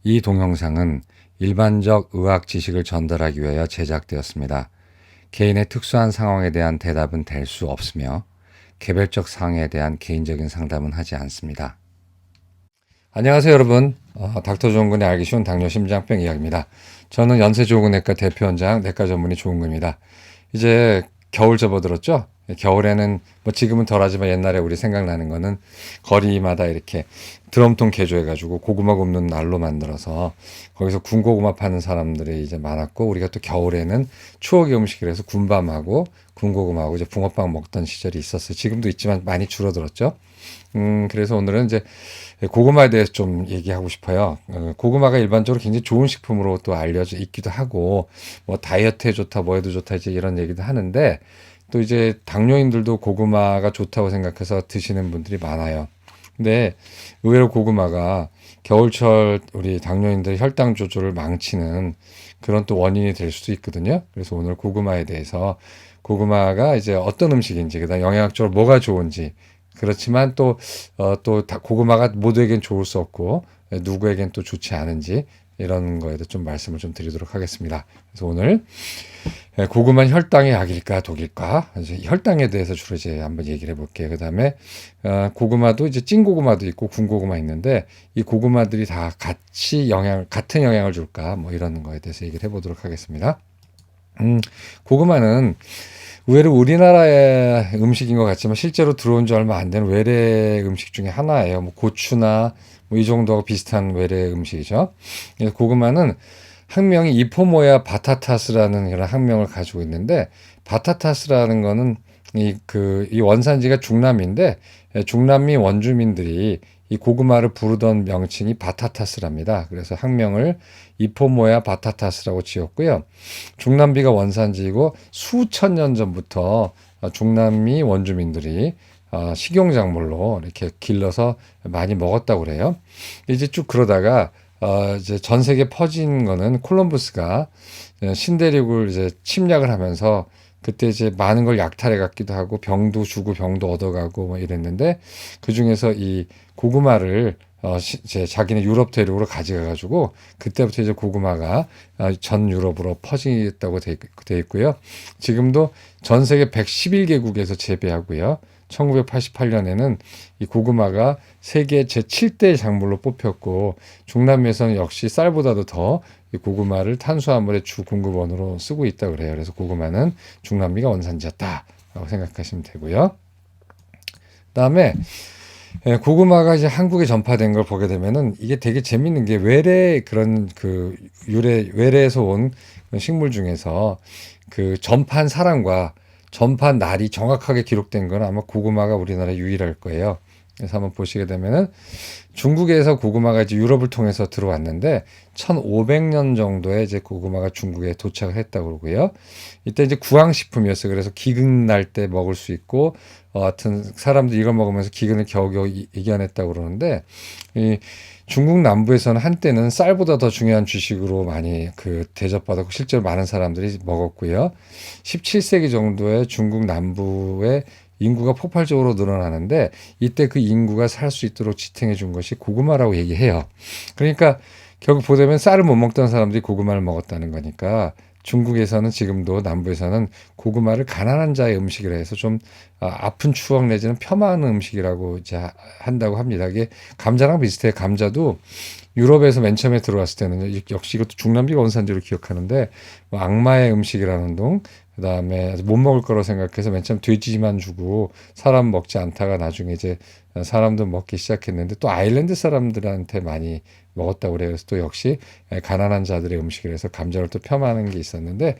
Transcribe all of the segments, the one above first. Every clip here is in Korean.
이 동영상은 일반적 의학 지식을 전달하기 위하여 제작되었습니다. 개인의 특수한 상황에 대한 대답은 될 수 없으며 개별적 상황에 대한 개인적인 상담은 하지 않습니다. 안녕하세요 여러분. 닥터 조은근의 알기 쉬운 당뇨 심장병 이야기입니다. 저는 연세조은내과 대표원장 내과 전문의 조은근입니다. 이제 겨울 접어들었죠? 겨울에는 뭐 지금은 덜하지만 옛날에 우리 생각나는 거는 거리마다 이렇게 드럼통 개조해가지고 고구마 굽는 난로 만들어서 거기서 군고구마 파는 사람들이 이제 많았고, 우리가 또 겨울에는 추억의 음식이라서 군밤하고 군고구마하고 이제 붕어빵 먹던 시절이 있었어요. 지금도 있지만 많이 줄어들었죠. 그래서 오늘은 이제 고구마에 대해서 좀 얘기하고 싶어요. 고구마가 일반적으로 굉장히 좋은 식품으로 또 알려져 있기도 하고, 뭐 다이어트에 좋다, 뭐에도 좋다, 이제 이런 얘기도 하는데, 또 이제 당뇨인들도 고구마가 좋다고 생각해서 드시는 분들이 많아요. 근데 의외로 고구마가 겨울철 우리 당뇨인들 혈당 조절을 망치는 그런 또 원인이 될 수도 있거든요. 그래서 오늘 고구마에 대해서, 고구마가 이제 어떤 음식인지, 그다음 영양학적으로 뭐가 좋은지, 그렇지만 또 고구마가 모두에겐 좋을 수 없고 누구에겐 또 좋지 않은지, 이런 거에도 좀 말씀을 좀 드리도록 하겠습니다. 그래서 오늘 고구마는 혈당의 약일까 독일까? 이제 혈당에 대해서 주로 이제 한번 얘기를 해볼게요. 그 다음에 고구마도 이제 찐 고구마도 있고 군 고구마 있는데, 이 고구마들이 다 같은 영향을 줄까? 뭐 이런 거에 대해서 얘기를 해보도록 하겠습니다. 고구마는 의외로 우리나라의 음식인 것 같지만 실제로 들어온 지 얼마 안 되는 외래 음식 중에 하나예요. 뭐 고추나 뭐 이 정도하고 비슷한 외래 음식이죠. 그래서 고구마는 학명이 이포모야 바타타스라는 그런 학명을 가지고 있는데, 바타타스라는 거는 이 원산지가 중남미인데, 중남미 원주민들이 이 고구마를 부르던 명칭이 바타타스랍니다. 그래서 학명을 이포모야 바타타스라고 지었고요. 중남미가 원산지이고 수천 년 전부터 중남미 원주민들이 식용작물로 이렇게 길러서 많이 먹었다고 그래요. 이제 쭉 그러다가 이제 전 세계 퍼진 거는 콜럼버스가 신대륙을 이제 침략을 하면서, 그때 이제 많은 걸 약탈해 갔기도 하고 병도 주고 병도 얻어가고 뭐 이랬는데, 그 중에서 이 고구마를 이제 자기네 유럽 대륙으로 가져가가지고 그때부터 이제 고구마가 전 유럽으로 퍼지겠다고 돼 있고요. 지금도 전 세계 111개국에서 재배하고요. 1988년에는 이 고구마가 세계 제7대 작물로 뽑혔고, 중남미에서는 역시 쌀보다도 더 이 고구마를 탄수화물의 주 공급원으로 쓰고 있다고 그래요. 그래서 고구마는 중남미가 원산지였다라고 생각하시면 되고요. 그다음에 고구마가 이제 한국에 전파된 걸 보게 되면은 이게 되게 재밌는 게, 외래 그런 외래에서 온 식물 중에서 그 전파한 사람과 전파한 날이 정확하게 기록된 건 아마 고구마가 우리나라에 유일할 거예요. 그래서 한번 보시게 되면은 중국에서 고구마가 이제 유럽을 통해서 들어왔는데 1500년 정도에 이제 고구마가 중국에 도착을 했다고 그러고요. 이때 이제 구황식품이었어요. 그래서 기근 날 때 먹을 수 있고, 하여튼 사람들이 이걸 먹으면서 기근을 겨우겨우 이겨냈다고 그러는데, 이 중국 남부에서는 한때는 쌀보다 더 중요한 주식으로 많이 대접받았고 실제로 많은 사람들이 먹었고요. 17세기 정도에 중국 남부의 인구가 폭발적으로 늘어나는데, 이때 그 인구가 살 수 있도록 지탱해 준 것이 고구마라고 얘기해요. 그러니까 결국 보자면 쌀을 못 먹던 사람들이 고구마를 먹었다는 거니까, 중국에서는 지금도 남부에서는 고구마를 가난한 자의 음식이라 해서 좀 아픈 추억 내지는 폄하하는 음식이라고 이제 한다고 합니다. 이게 감자랑 비슷해요. 감자도 유럽에서 맨 처음에 들어왔을 때는 역시 이것도 중남미가 원산지로 기억하는데, 뭐 악마의 음식이라는 둥, 그다음에 못 먹을 거라고 생각해서 맨 처음 돼지만 주고 사람 먹지 않다가 나중에 이제 사람도 먹기 시작했는데, 또 아일랜드 사람들한테 많이 먹었다고 그래요. 그래서 또 역시 가난한 자들의 음식이라서 감자를 또 폄하하는 게 있었는데,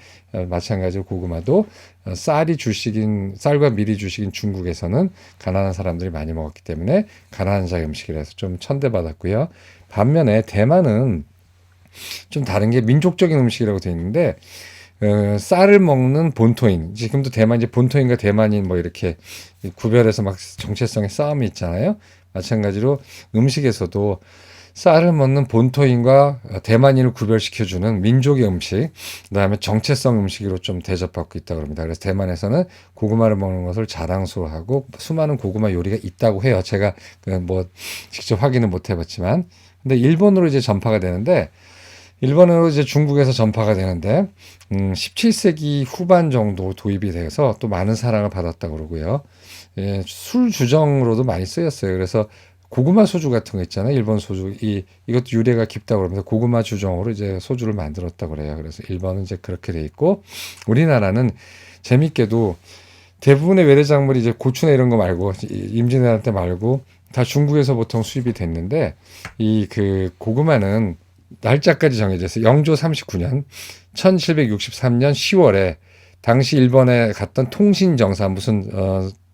마찬가지로 고구마도 쌀과 밀이 주식인 중국에서는 가난한 사람들이 많이 먹었기 때문에 가난한 자의 음식이라서 좀 천대받았고요. 반면에 대만은 좀 다른 게 민족적인 음식이라고 되어 있는데, 쌀을 먹는 본토인, 지금도 대만 이제 본토인과 대만인 뭐 이렇게 구별해서 막 정체성의 싸움이 있잖아요. 마찬가지로 음식에서도 쌀을 먹는 본토인과 대만인을 구별시켜주는 민족의 음식, 그다음에 정체성 음식으로 좀 대접받고 있다고 합니다. 그래서 대만에서는 고구마를 먹는 것을 자랑스러워하고 수많은 고구마 요리가 있다고 해요. 제가 뭐 직접 확인은 못 해봤지만, 근데 일본으로 이제 전파가 되는데 일본으로 이제 중국에서 전파가 되는데 17세기 후반 정도 도입이 돼서 또 많은 사랑을 받았다고 그러고요. 예, 술 주정으로도 많이 쓰였어요. 그래서 고구마 소주 같은 거 있잖아요. 일본 소주 이것도 유래가 깊다고 그러면서 고구마 주정으로 이제 소주를 만들었다고 그래요. 그래서 일본은 이제 그렇게 돼 있고 우리나라는 재밌게도 대부분의 외래작물이 이제 고추나 이런 거 말고 임진왜란 때 말고 다 중국에서 보통 수입이 됐는데 이 그 고구마는 날짜까지 정해져 있어요. 영조 39년 1763년 10월에 당시 일본에 갔던 통신정사 무슨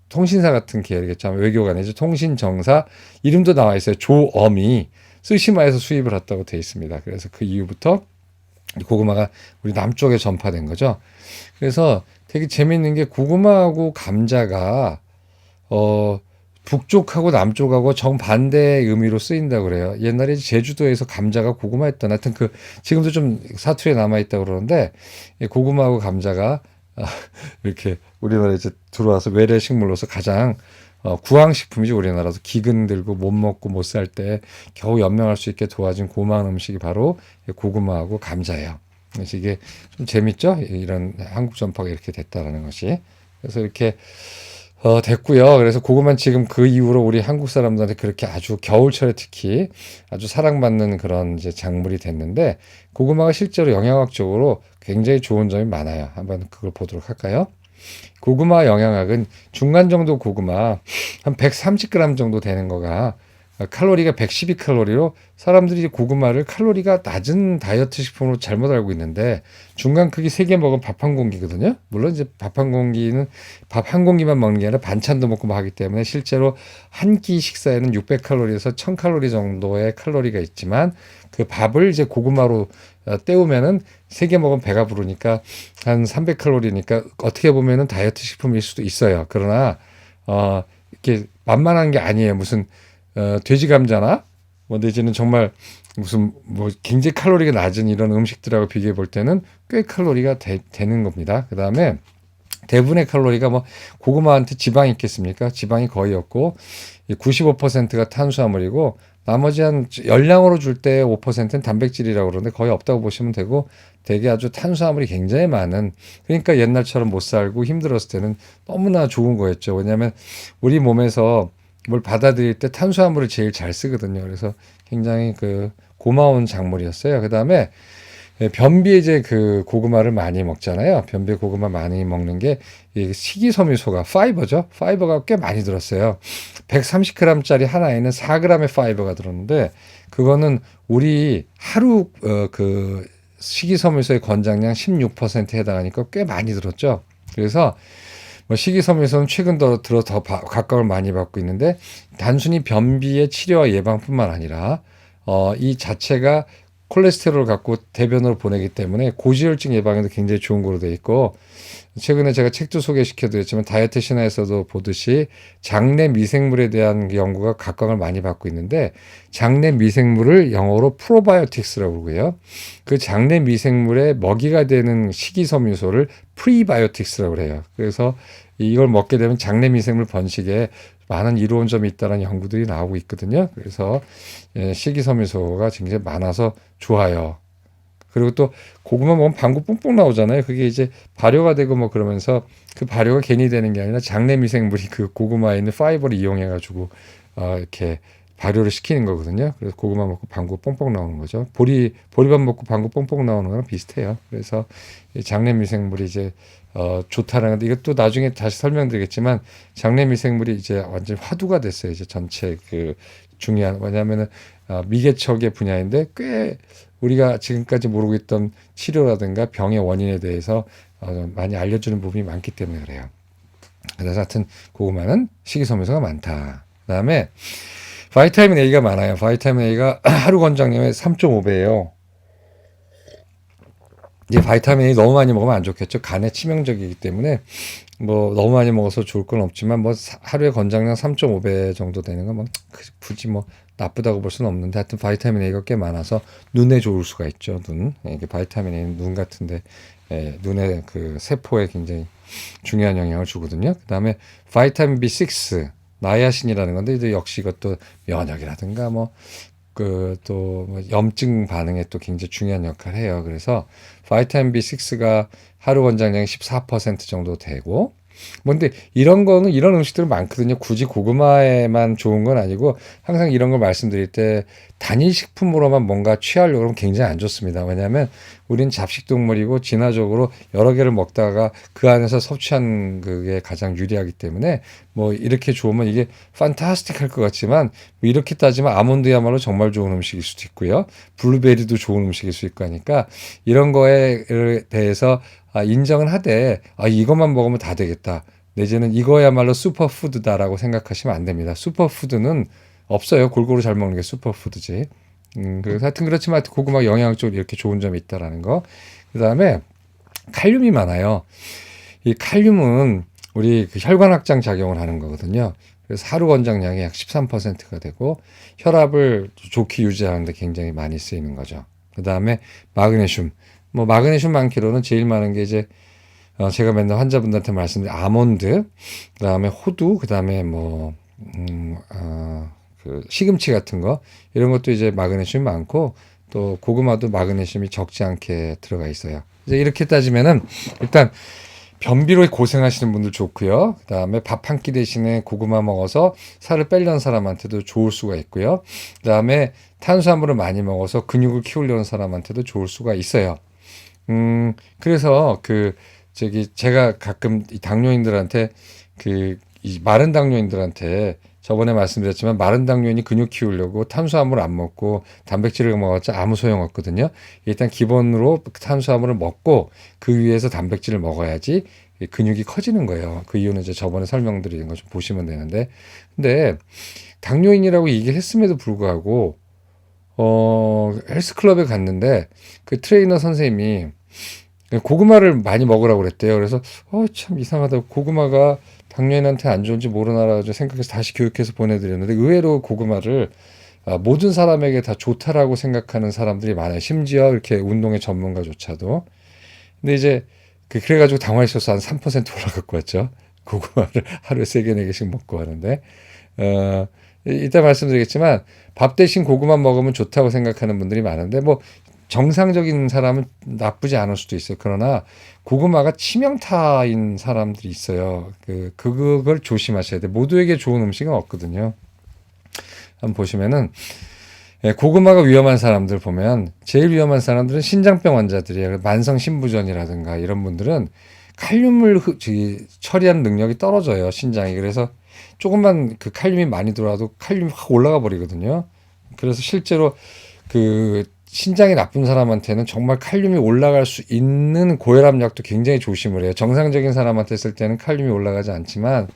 통신사 같은 계열이겠죠. 외교관이죠. 통신정사 이름도 나와 있어요. 조엄이 쓰시마에서 수입을 했다고 돼 있습니다. 그래서 그 이후부터 고구마가 우리 남쪽에 전파된 거죠. 그래서 되게 재밌는 게 고구마하고 감자가 북쪽하고 남쪽하고 정반대의 의미로 쓰인다고 그래요. 옛날에 제주도에서 감자가 고구마였던 하여튼 그 지금도 좀 사투리에 남아 있다고 그러는데 고구마하고 감자가 이렇게 우리나라에 이제 들어와서 외래 식물로서 가장 구황식품이지 우리나라도 기근 들고 못 먹고 못 살 때 겨우 연명할 수 있게 도와준 고마운 음식이 바로 고구마하고 감자예요. 그래서 이게 좀 재밌죠? 이런 한국 전파가 이렇게 됐다라는 것이. 그래서 이렇게 됐고요. 그래서 고구마는 지금 그 이후로 우리 한국 사람들한테 그렇게 아주 겨울철에 특히 아주 사랑받는 그런 이제 작물이 됐는데 고구마가 실제로 영양학적으로 굉장히 좋은 점이 많아요. 한번 그걸 보도록 할까요? 고구마 영양학은 중간 정도 고구마 한 130g 정도 되는 거가 칼로리가 112칼로리로 사람들이 고구마를 칼로리가 낮은 다이어트 식품으로 잘못 알고 있는데 중간 크기 3개 먹으면 밥 한 공기거든요. 물론 이제 밥 한 공기는 밥 한 공기만 먹는 게 아니라 반찬도 먹고 뭐 하기 때문에 실제로 한 끼 식사에는 600칼로리에서 1000칼로리 정도의 칼로리가 있지만 그 밥을 이제 고구마로 때우면은 3개 먹으면 배가 부르니까 한 300칼로리니까 어떻게 보면은 다이어트 식품일 수도 있어요. 그러나 이렇게 만만한 게 아니에요. 무슨 돼지 감자나 뭐 내지는 정말 무슨 뭐 굉장히 칼로리가 낮은 이런 음식들하고 비교해 볼 때는 꽤 칼로리가 되는 겁니다. 그 다음에 대부분의 칼로리가 뭐 고구마한테 지방이 있겠습니까? 지방이 거의 없고 95%가 탄수화물이고 나머지 한 열량으로 줄 때 5%는 단백질이라고 그러는데 거의 없다고 보시면 되고 되게 아주 탄수화물이 굉장히 많은 그러니까 옛날처럼 못 살고 힘들었을 때는 너무나 좋은 거였죠. 왜냐하면 우리 몸에서 뭘 받아들일 때 탄수화물을 제일 잘 쓰거든요. 그래서 굉장히 그 고마운 작물이었어요. 그 다음에 변비에 이제 그 고구마를 많이 먹잖아요. 변비에 고구마 많이 먹는 게 식이섬유소가 파이버죠. 파이버가 꽤 많이 들었어요. 130g짜리 하나에는 4g의 파이버가 들었는데 그거는 우리 하루 그 식이섬유소의 권장량 16%에 해당하니까 꽤 많이 들었죠. 그래서 뭐 식이섬유소는 최근 들어 더 각광을 많이 받고 있는데 단순히 변비의 치료와 예방뿐만 아니라 이 자체가 콜레스테롤을 갖고 대변으로 보내기 때문에 고지혈증 예방에도 굉장히 좋은 거로 되어 있고 최근에 제가 책도 소개시켜 드렸지만 다이어트 신화에서도 보듯이 장내 미생물에 대한 연구가 각광을 많이 받고 있는데 장내 미생물을 영어로 프로바이오틱스라고 그러고요. 그 장내 미생물의 먹이가 되는 식이섬유소를 프리바이오틱스라고 해요. 그래서 이걸 먹게 되면 장내 미생물 번식에 많은 이로운 점이 있다는 연구들이 나오고 있거든요. 그래서 식이섬유소가 굉장히 많아서 좋아요. 그리고 또 고구마 먹으면 방구 뽕뽕 나오잖아요. 그게 이제 발효가 되고 뭐 그러면서 그 발효가 괜히 되는 게 아니라 장내 미생물이 그 고구마에 있는 파이버를 이용해 가지고 이렇게 발효를 시키는 거거든요. 그래서 고구마 먹고 방구 뽕뽕 나오는 거죠. 보리밥 먹고 방구 뽕뽕 나오는 거랑 비슷해요. 그래서 장내 미생물이 이제 좋다는 건데 이것도 나중에 다시 설명드리겠지만 장내 미생물이 이제 완전 화두가 됐어요. 이제 전체 그 중요한 왜냐하면은 미개척의 분야인데 꽤 우리가 지금까지 모르고 있던 치료라든가 병의 원인에 대해서 많이 알려주는 부분이 많기 때문에 그래요. 그래서 하여튼 고구마는 식이섬유소가 많다. 그다음에 바이타민 A가 많아요. 바이타민 A가 하루 권장량의 3.5배예요. 이제 바이타민 A 너무 많이 먹으면 안 좋겠죠. 간에 치명적이기 때문에 뭐 너무 많이 먹어서 좋을 건 없지만 뭐 하루에 권장량 3.5배 정도 되는 건 뭐 굳이 뭐 나쁘다고 볼 수는 없는데 하여튼 바이타민 A가 꽤 많아서 눈에 좋을 수가 있죠. 눈 이게 바이타민 A는 눈 같은데 눈의 그 세포에 굉장히 중요한 영향을 주거든요. 그다음에 바이타민 B6 나이아신이라는 건데 역시 이것도 면역이라든가 뭐 또 염증 반응에 또 굉장히 중요한 역할을 해요. 그래서 바이타민 B6가 하루 권장량이 14% 정도 되고, 근데 이런 거는 이런 음식들은 많거든요. 굳이 고구마에만 좋은 건 아니고 항상 이런 걸 말씀드릴 때 단일 식품으로만 뭔가 취하려고 하면 굉장히 안 좋습니다. 왜냐하면 우린 잡식 동물이고 진화적으로 여러 개를 먹다가 그 안에서 섭취한 그게 가장 유리하기 때문에 뭐 이렇게 좋으면 이게 판타스틱 할 것 같지만 뭐 이렇게 따지면 아몬드야말로 정말 좋은 음식일 수도 있고요. 블루베리도 좋은 음식일 수 있고 하니까 이런 거에 대해서 인정은 하되 이것만 먹으면 다 되겠다. 내지는 이거야말로 슈퍼푸드다라고 생각하시면 안 됩니다. 슈퍼푸드는 없어요. 골고루 잘 먹는 게 슈퍼푸드지. 그래서 하여튼 그렇지만 하여튼 고구마 영양적으로 이렇게 좋은 점이 있다라는 거. 그 다음에 칼륨이 많아요. 이 칼륨은 우리 그 혈관 확장 작용을 하는 거거든요. 그래서 하루 권장량이 약 13%가 되고 혈압을 좋게 유지하는 데 굉장히 많이 쓰이는 거죠. 그 다음에 마그네슘. 뭐 마그네슘 많기로는 제일 많은 게 이제 제가 맨날 환자분들한테 말씀드린 아몬드, 그 다음에 호두, 그 다음에 그 시금치 같은 거 이런 것도 이제 마그네슘이 많고 또 고구마도 마그네슘이 적지 않게 들어가 있어요. 이제 이렇게 따지면은 일단 변비로 고생하시는 분들 좋고요. 그 다음에 밥 한 끼 대신에 고구마 먹어서 살을 빼려는 사람한테도 좋을 수가 있고요. 그 다음에 탄수화물을 많이 먹어서 근육을 키우려는 사람한테도 좋을 수가 있어요. 그래서 제가 가끔 이 당뇨인들한테 이 마른 당뇨인들한테 저번에 말씀드렸지만 마른 당뇨인이 근육 키우려고 탄수화물 안 먹고 단백질을 먹었자 아무 소용 없거든요. 일단 기본으로 탄수화물을 먹고 그 위에서 단백질을 먹어야지 근육이 커지는 거예요. 그 이유는 이제 저번에 설명드린 거 좀 보시면 되는데, 근데 당뇨인이라고 얘기했음에도 불구하고 헬스클럽에 갔는데 그 트레이너 선생님이 고구마를 많이 먹으라고 그랬대요. 그래서 참 이상하다. 고구마가 당뇨인한테 안 좋은지 모르나라 생각해서 다시 교육해서 보내드렸는데 의외로 고구마를 모든 사람에게 다 좋다라고 생각하는 사람들이 많아요. 심지어 이렇게 운동의 전문가조차도. 근데 이제 그래가지고 당황했어서 한 3% 올라갖고 왔죠. 고구마를 하루에 3개, 4개씩 먹고 하는데 이따 말씀드리겠지만 밥 대신 고구마 먹으면 좋다고 생각하는 분들이 많은데 뭐 정상적인 사람은 나쁘지 않을 수도 있어요. 그러나 고구마가 치명타인 사람들이 있어요. 그걸 조심하셔야 돼요. 모두에게 좋은 음식은 없거든요. 한번 보시면은 고구마가 위험한 사람들 보면 제일 위험한 사람들은 신장병 환자들이에요. 만성 신부전이라든가 이런 분들은 칼륨을 처리하는 능력이 떨어져요. 신장이. 그래서 조금만 그 칼륨이 많이 들어와도 칼륨이 확 올라가 버리거든요. 그래서 실제로 신장이 나쁜 사람한테는 정말 칼륨이 올라갈 수 있는 고혈압 약도 굉장히 조심을 해요. 정상적인 사람한테 쓸 때는 칼륨이 올라가지 않지만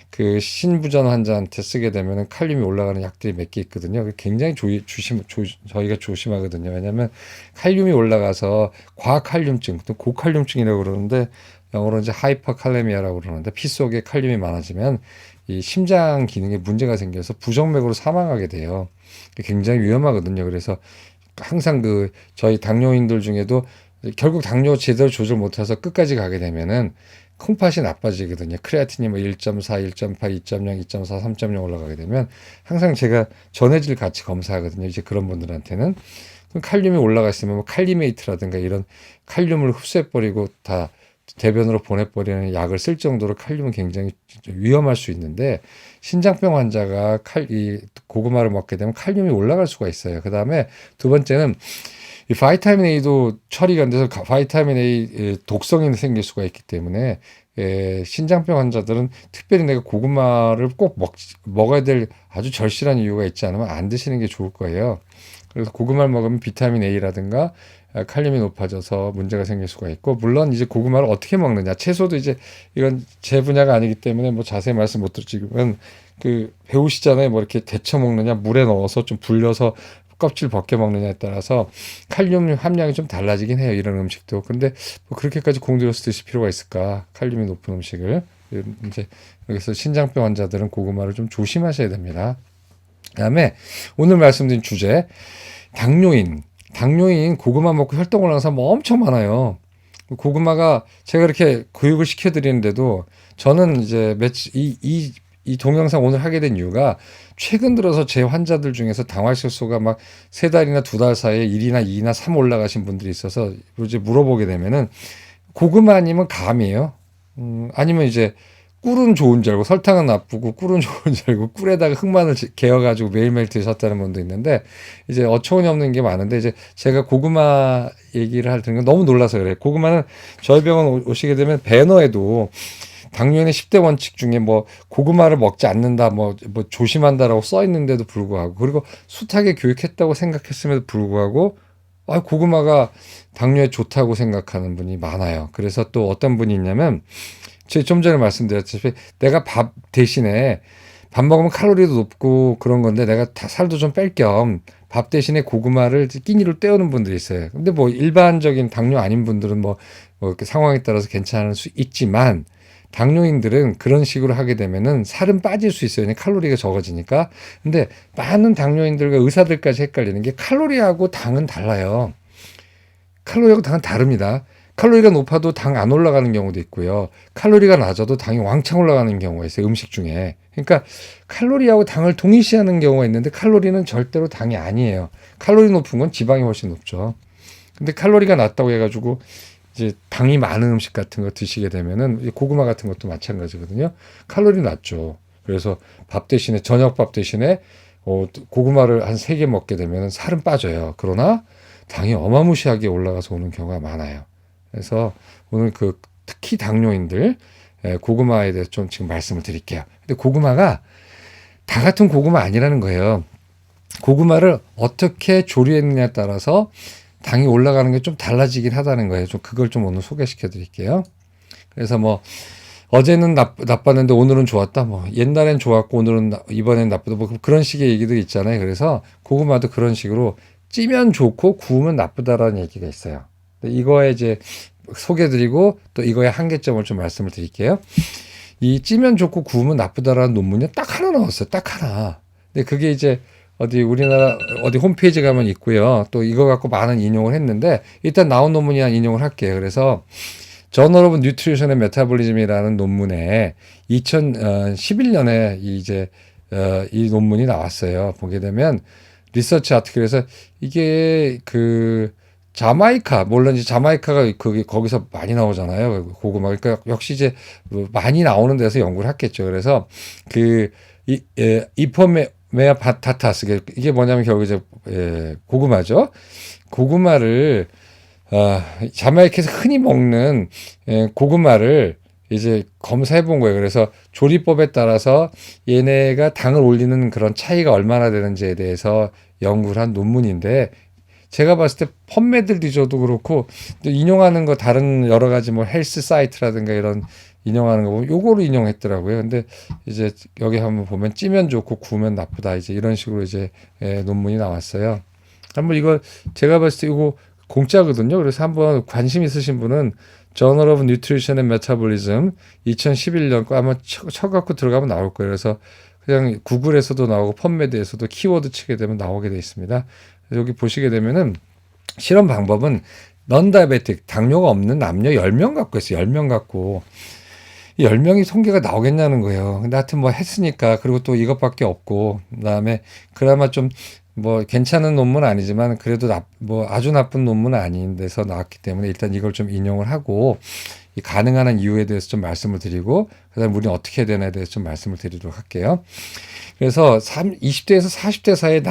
그 신부전 환자한테 쓰게 되면 칼륨이 올라가는 약들이 몇 개 있거든요. 굉장히 저희가 조심하거든요. 왜냐하면 칼륨이 올라가서 과칼륨증, 또 고칼륨증이라고 그러는데 영어로 이제 하이퍼칼레미아라고 그러는데 피 속에 칼륨이 많아지면 이 심장 기능에 문제가 생겨서 부정맥으로 사망하게 돼요. 굉장히 위험하거든요. 그래서 항상 저희 당뇨인들 중에도 결국 당뇨 제대로 조절 못해서 끝까지 가게 되면은 콩팥이 나빠지거든요. 크레아틴이 1.4, 1.8, 2.0, 2.4, 3.0 올라가게 되면 항상 제가 전해질 같이 검사하거든요. 이제 그런 분들한테는 그럼 칼륨이 올라가 있으면 칼리메이트라든가 이런 칼륨을 흡수해버리고 다 대변으로 보내버리는 약을 쓸 정도로 칼륨은 굉장히 위험할 수 있는데 신장병 환자가 이 고구마를 먹게 되면 칼륨이 올라갈 수가 있어요. 그 다음에 두 번째는 이 바이타민 A도 처리가 안 돼서 바이타민 A 독성이 생길 수가 있기 때문에 신장병 환자들은 특별히 내가 고구마를 꼭 먹어야 될 아주 절실한 이유가 있지 않으면 안 드시는 게 좋을 거예요. 그래서 고구마를 먹으면 비타민 A라든가 칼륨이 높아져서 문제가 생길 수가 있고, 물론 이제 고구마를 어떻게 먹느냐, 채소도 이제 이건 제 분야가 아니기 때문에 뭐 자세히 말씀 못 드리지만 배우시잖아요. 뭐 이렇게 데쳐 먹느냐, 물에 넣어서 좀 불려서 껍질 벗겨 먹느냐에 따라서 칼륨 함량이 좀 달라지긴 해요. 이런 음식도. 근데 뭐 그렇게까지 공들여서 드실 필요가 있을까? 칼륨이 높은 음식을. 이제 여기서 신장병 환자들은 고구마를 좀 조심하셔야 됩니다. 그다음에 오늘 말씀드린 주제, 당뇨인 고구마 먹고 혈당을 하는 사람 엄청 많아요. 고구마가 제가 이렇게 교육을 시켜드리는데도 저는 이제 이 동영상 오늘 하게 된 이유가 최근 들어서 제 환자들 중에서 당화실소가 막 3달이나 2달 사이에 1이나 2나 3 올라가신 분들이 있어서 이제 물어보게 되면은 고구마 아니면 감이에요. 아니면 이제 꿀은 좋은 줄 알고 설탕은 나쁘고 꿀은 좋은 줄 알고 꿀에다가 흑마늘 개어가지고 매일매일 드셨다는 분도 있는데 이제 어처구니 없는 게 많은데 이제 제가 고구마 얘기를 할 때는 너무 놀라서 그래요. 고구마는 저희 병원 오시게 되면 배너에도 당뇨인의 10대 원칙 중에 뭐 고구마를 먹지 않는다 뭐 조심한다라고 써 있는데도 불구하고 그리고 숱하게 교육했다고 생각했음에도 불구하고 고구마가 당뇨에 좋다고 생각하는 분이 많아요. 그래서 또 어떤 분이 있냐면 제가 좀 전에 말씀드렸다시피 내가 밥 대신에 밥 먹으면 칼로리도 높고 그런 건데 내가 살도 좀 뺄 겸 밥 대신에 고구마를 끼니로 때우는 분들이 있어요. 근데 뭐 일반적인 당뇨 아닌 분들은 뭐 이렇게 상황에 따라서 괜찮을 수 있지만 당뇨인들은 그런 식으로 하게 되면은 살은 빠질 수 있어요. 칼로리가 적어지니까. 근데 많은 당뇨인들과 의사들까지 헷갈리는 게 칼로리하고 당은 달라요. 칼로리하고 당은 다릅니다. 칼로리가 높아도 당 안 올라가는 경우도 있고요. 칼로리가 낮아도 당이 왕창 올라가는 경우가 있어요. 음식 중에. 그러니까 칼로리하고 당을 동일시하는 경우가 있는데 칼로리는 절대로 당이 아니에요. 칼로리 높은 건 지방이 훨씬 높죠. 근데 칼로리가 낮다고 해가지고 이제 당이 많은 음식 같은 거 드시게 되면은 고구마 같은 것도 마찬가지거든요. 칼로리 낮죠. 그래서 밥 대신에 저녁 밥 대신에 고구마를 한 3개 먹게 되면 살은 빠져요. 그러나 당이 어마무시하게 올라가서 오는 경우가 많아요. 그래서 오늘 특히 당뇨인들 고구마에 대해서 좀 지금 말씀을 드릴게요. 근데 고구마가 다 같은 고구마 아니라는 거예요. 고구마를 어떻게 조리했느냐에 따라서 당이 올라가는 게 좀 달라지긴 하다는 거예요. 좀 그걸 좀 오늘 소개시켜 드릴게요. 그래서 뭐 어제는 나빴는데 오늘은 좋았다. 뭐 옛날엔 좋았고 오늘은 이번엔 나쁘다. 뭐 그런 식의 얘기도 있잖아요. 그래서 고구마도 그런 식으로 찌면 좋고 구우면 나쁘다라는 얘기가 있어요. 이거에 이제 소개드리고 또 이거의 한계점을 좀 말씀을 드릴게요. 이 찌면 좋고 구우면 나쁘다라는 논문이 딱 하나 나왔어요. 딱 하나. 근데 그게 이제 우리나라 어디 홈페이지 가면 있고요. 또 이거 갖고 많은 인용을 했는데 일단 나온 논문이나 인용을 할게요. 그래서 저널 오브 뉴트리션 앤 메타볼리즘이라는 논문에 2011년에 이 논문이 나왔어요. 보게 되면 리서치 아티클에서 이게 자마이카, 물론 이제 자마이카가 거기서 많이 나오잖아요. 고구마. 그러니까 역시 이제 많이 나오는 데서 연구를 했겠죠. 그래서 이포메아 바타타스, 이게 뭐냐면 결국 이제 고구마죠. 고구마를 자마이카에서 흔히 먹는 고구마를 이제 검사해 본 거예요. 그래서 조리법에 따라서 얘네가 당을 올리는 그런 차이가 얼마나 되는지에 대해서 연구를 한 논문인데 제가 봤을 때 펀메드 리저도 그렇고 인용하는 거 다른 여러 가지 뭐 헬스 사이트라든가 이런 인용하는 거 보면 요거를 인용했더라고요. 근데 이제 여기 한번 보면 찌면 좋고 구우면 나쁘다 이제 이런 식으로 이제 논문이 나왔어요. 한번 이거 제가 봤을 때 이거 공짜거든요. 그래서 한번 관심 있으신 분은 Journal of Nutrition and Metabolism 2011년 거 한번 쳐갖고 들어가면 나올 거예요. 그래서 그냥 구글에서도 나오고 펀메드에서도 키워드 치게 되면 나오게 돼 있습니다. 여기 보시게 되면은 실험 방법은 non-diabetic, 당뇨가 없는 남녀 10명 갖고 했어요. 10명 갖고. 이 10명이 통계가 나오겠냐는 거예요. 근데 하여튼 뭐 했으니까, 그리고 또 이것밖에 없고, 그 다음에 그나마 좀 뭐 괜찮은 논문은 아니지만 그래도 뭐 아주 나쁜 논문은 아닌 데서 나왔기 때문에 일단 이걸 좀 인용을 하고 이 가능한 한 이유에 대해서 좀 말씀을 드리고 그다음에 우리는 어떻게 해야 되나에 대해서 좀 말씀을 드리도록 할게요. 그래서 20대에서 40대 사이의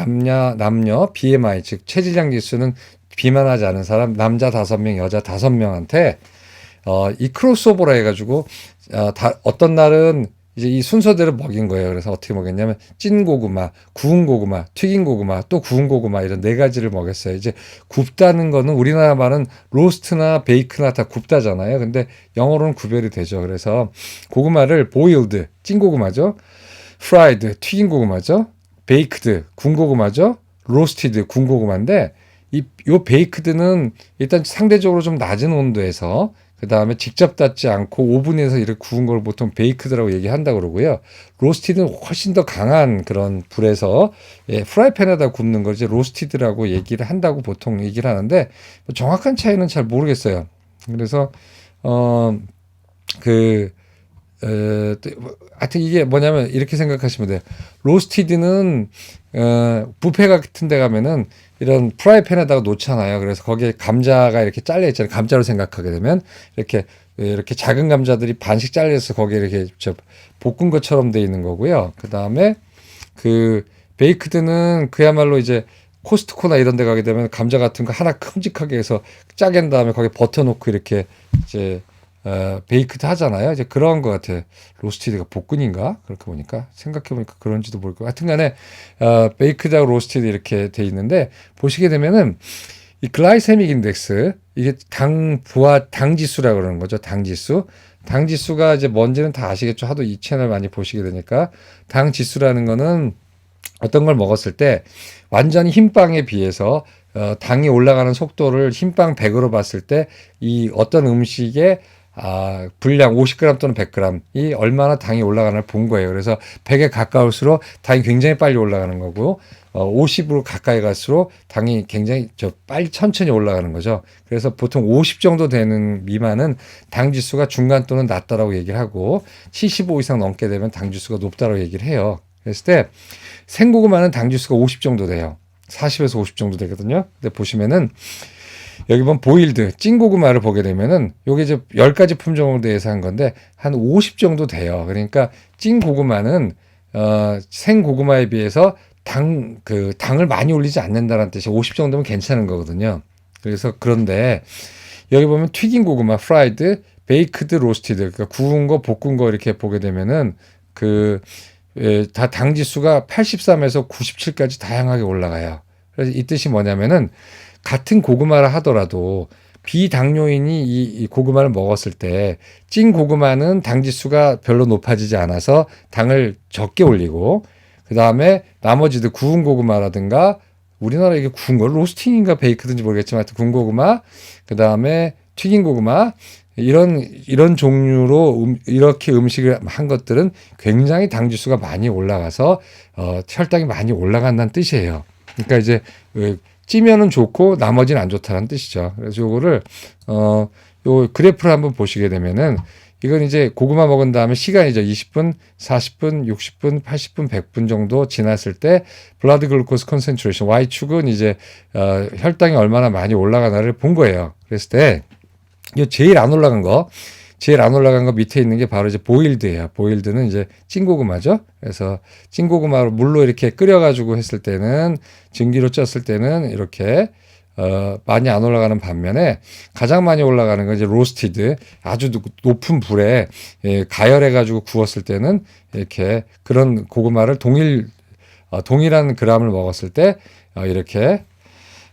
남녀 BMI 즉 체질량 지수는 비만하지 않은 사람 남자 5명 여자 5명한테 이 크로스오버라 해가지고 어떤 날은 이제 이 순서대로 먹인 거예요. 그래서 어떻게 먹였냐면 찐 고구마, 구운 고구마, 튀긴 고구마, 또 구운 고구마 이런 4가지를 먹였어요. 이제 굽다는 거는 우리나라 말은 로스트나 베이크나 다 굽다잖아요. 근데 영어로는 구별이 되죠. 그래서 고구마를 보일드, 찐 고구마죠. 프라이드, 튀긴 고구마죠. 베이크드, 구운 고구마죠. 로스티드, 구운 고구마인데 요 베이크드는 일단 상대적으로 좀 낮은 온도에서 그 다음에 직접 닿지 않고 오븐에서 이렇게 구운 걸 보통 베이크드라고 얘기한다고 그러고요. 로스티드는 훨씬 더 강한 그런 불에서 프라이팬에다 굽는 걸 이제 로스티드라고 얘기를 한다고 보통 얘기를 하는데 정확한 차이는 잘 모르겠어요. 그래서 하여튼 이게 뭐냐면 이렇게 생각하시면 돼요. 로스티드는 뷔페 같은 데 가면은 이런 프라이팬에다가 놓잖아요. 그래서 거기에 감자가 이렇게 잘려 있잖아요. 감자로 생각하게 되면 이렇게 작은 감자들이 반씩 잘려서 거기에 이렇게 볶은 것처럼 돼 있는 거고요. 그 다음에 그 베이크드는 그야말로 이제 코스트코나 이런 데 가게 되면 감자 같은 거 하나 큼직하게 해서 짜갠 다음에 거기에 버터 놓고 이렇게 이제 베이크드 하잖아요. 이제 그런 것 같아요. 로스티드가 볶은인가? 그렇게 보니까 생각해보니까 그런지도 모르고 하여튼간에 베이크드하고 로스티드 이렇게 돼 있는데 보시게 되면은 이 글라이세믹 인덱스 이게 당 지수라고 그러는 거죠. 당 지수. 당 지수가 이제 뭔지는 다 아시겠죠. 하도 이 채널 많이 보시게 되니까 당 지수라는 거는 어떤 걸 먹었을 때 완전히 흰빵에 비해서 당이 올라가는 속도를 흰빵 100으로 봤을 때 이 어떤 음식의 분량 50g 또는 100g이 얼마나 당이 올라가는를 본 거예요. 그래서 100에 가까울수록 당이 굉장히 빨리 올라가는 거고 50으로 가까이 갈수록 당이 굉장히 빨리 천천히 올라가는 거죠. 그래서 보통 50 정도 되는 미만은 당 지수가 중간 또는 낮다라고 얘기를 하고 75 이상 넘게 되면 당 지수가 높다라고 얘기를 해요. 그랬을 때 생고구마는 당 지수가 50 정도 돼요. 40에서 50 정도 되거든요. 근데 보시면은 여기 보면 보일드 찐 고구마를 보게 되면은 요게 이제 10가지 품종을 대해서 한 건데 한 50 정도 돼요. 그러니까 찐 고구마는 생 고구마에 비해서 당을 많이 올리지 않는다는 뜻이 50 정도면 괜찮은 거거든요. 그래서 그런데 여기 보면 튀긴 고구마, 프라이드, 베이크드, 로스티드, 그러니까 구운 거, 볶은 거 이렇게 보게 되면은 다 당 지수가 83에서 97까지 다양하게 올라가요. 그래서 이 뜻이 뭐냐면은 같은 고구마를 하더라도 비당뇨인이 이 고구마를 먹었을 때 찐 고구마는 당 지수가 별로 높아지지 않아서 당을 적게 올리고 그 다음에 나머지들 구운 고구마라든가 우리나라 이게 구운 거 로스팅인가 베이크든지 모르겠지만 하여튼 구운 고구마 그 다음에 튀긴 고구마 이런 종류로 이렇게 음식을 한 것들은 굉장히 당 지수가 많이 올라가서 혈당이 많이 올라간다는 뜻이에요. 그러니까 이제 찌면은 좋고 나머지는 안 좋다는 뜻이죠. 그래서 요거를 요 그래프를 한번 보시게 되면은 이건 이제 고구마 먹은 다음에 시간이죠. 20분, 40분, 60분, 80분, 100분 정도 지났을 때 블러드 글루코스 컨센트레이션 Y축은 이제 혈당이 얼마나 많이 올라가나를 본 거예요. 그랬을 때 이 제일 안 올라간 거 밑에 있는 게 바로 이제 보일드예요. 보일드는 이제 찐고구마죠. 그래서 찐고구마로 물로 이렇게 끓여가지고 했을 때는 증기로 쪘을 때는 이렇게 많이 안 올라가는 반면에 가장 많이 올라가는 건 이제 로스티드 아주 높은 불에 가열해가지고 구웠을 때는 이렇게 그런 고구마를 동일한 그램을 먹었을 때 이렇게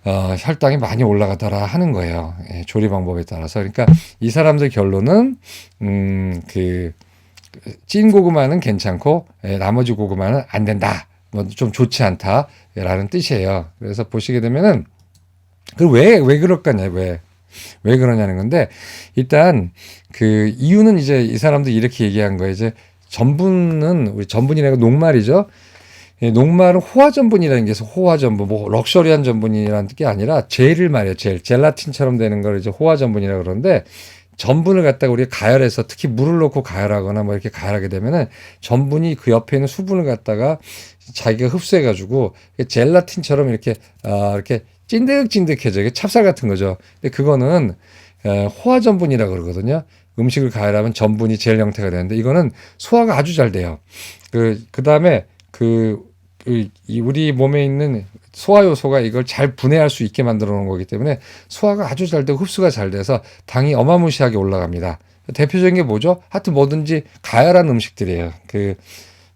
혈당이 많이 올라가더라 하는 거예요. 조리 방법에 따라서. 그러니까 이 사람들 결론은 찐 고구마는 괜찮고 나머지 고구마는 안 된다. 뭐 좀 좋지 않다라는 뜻이에요. 그래서 보시게 되면은 왜 그럴까냐 왜 그러냐는 건데 일단 이유는 이제 이 사람들이 이렇게 얘기한 거예요. 이제 우리 전분이라는 녹말이죠. 녹말은 호화전분이라는 게 있어서 호화전분, 뭐 럭셔리한 전분이라는 게 아니라 젤을 말이에요. 젤라틴처럼 되는 걸 이제 호화전분이라고 그러는데 전분을 갖다가 우리가 가열해서 특히 물을 넣고 가열하거나 뭐 이렇게 가열하게 되면은 전분이 그 옆에 있는 수분을 갖다가 자기가 흡수해가지고 젤라틴처럼 이렇게 찐득찐득해져. 이게 찹쌀 같은 거죠. 근데 그거는 호화전분이라고 그러거든요. 음식을 가열하면 전분이 젤 형태가 되는데 이거는 소화가 아주 잘 돼요. 그 다음에 우리 몸에 있는 소화 요소가 이걸 잘 분해할 수 있게 만들어 놓은 거기 때문에 소화가 아주 잘 되고 흡수가 잘 돼서 당이 어마무시하게 올라갑니다. 대표적인 게 뭐죠? 하여튼 뭐든지 가열한 음식들이에요.